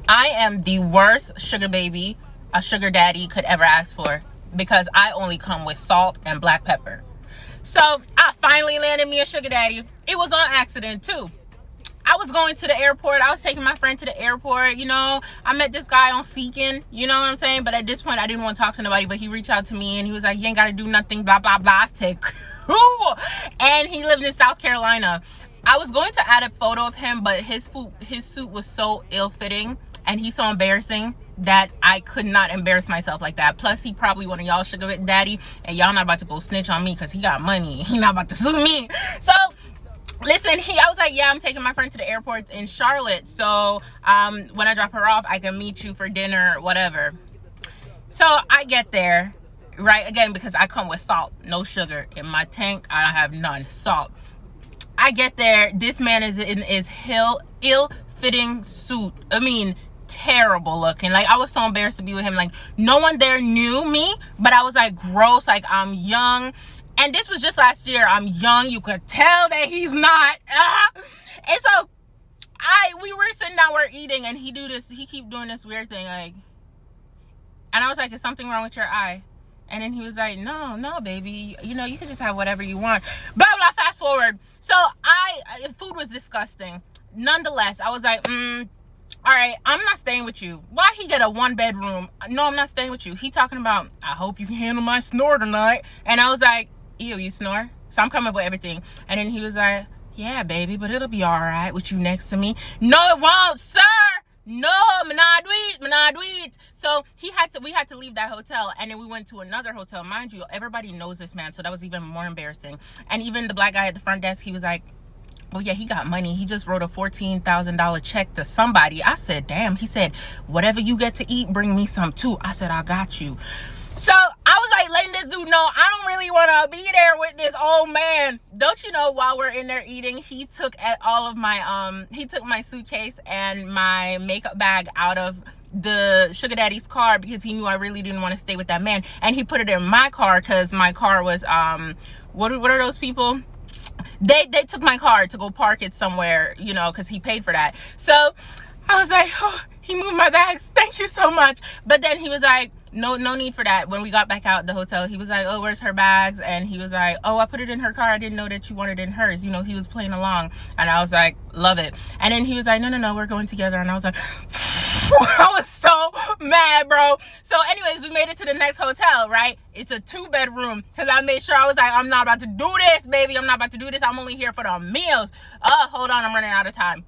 I am the worst sugar baby a sugar daddy could ever ask for, because I only come with salt and black pepper. So I finally landed me a sugar daddy. It was on accident too. I was going to the airport. I was taking my friend to the airport. I met this guy on Seeking. You know what I'm saying? But at this point, I didn't want to talk to nobody. But he reached out to me and he was like, you ain't got to do nothing, blah, blah, blah. I said, cool. And he lived in South Carolina. I was going to add a photo of him, but his suit was so ill-fitting and he's so embarrassing that I could not embarrass myself like that. Plus, he probably one of y'all sugar daddy, and y'all not about to go snitch on me because he got money. He not about to sue me. So, listen, I was like, yeah, I'm taking my friend to the airport in Charlotte. So, when I drop her off, I can meet you for dinner, whatever. So, I get there, right? Again, because I come with salt, no sugar. In my tank, I have none. Salt. I get there. This man is in his ill-fitting suit. I mean, terrible looking. Like, I was so embarrassed to be with him. Like, no one there knew me, but I was like, gross. Like, I'm young. And this was just last year. I'm young. You could tell that he's not. And so we were sitting down, we're eating, and he keep doing this weird thing, like, and I was like, is something wrong with your eye? And then he was like, no, baby, you can just have whatever you want. Blah, blah, fast forward. So food was disgusting. Nonetheless, I was like, all right, I'm not staying with you. Why he get a 1-bedroom? No, I'm not staying with you. He talking about, I hope you can handle my snore tonight. And I was like, ew, you snore? So I'm coming up with everything. And then he was like, yeah, baby, but it'll be all right with you next to me. No, it won't, sir. No, me not do it. So we had to leave that hotel, and then we went to another hotel. Mind you, everybody knows this man, so that was even more embarrassing. And even the black guy at the front desk, he was like, oh yeah, he got money. He just wrote a $14,000 check to somebody. I said, damn. He said, whatever you get to eat, bring me some too. I said, I got you. So I was like letting this dude know I don't really want to be there with this old man. Don't you know, while we're in there eating, he took all of my he took my suitcase and my makeup bag out of the sugar daddy's car because he knew I really didn't want to stay with that man, and he put it in my car because my car was what are those people? They took my car to go park it somewhere, because he paid for that. So I was like, oh, he moved my bags. Thank you so much. But then he was like, no need for that. When we got back out the hotel, he was like, oh, where's her bags? And he was like, oh, I put it in her car. I didn't know that you wanted it in hers. He was playing along. And I was like, love it. And then he was like, no, we're going together. And I was like, I was so mad, bro. So anyways, we made it to the next hotel, right? It's a 2-bedroom because I made sure I was like, I'm not about to do this, baby. I'm not about to do this. I'm only here for the meals. Hold on. I'm running out of time.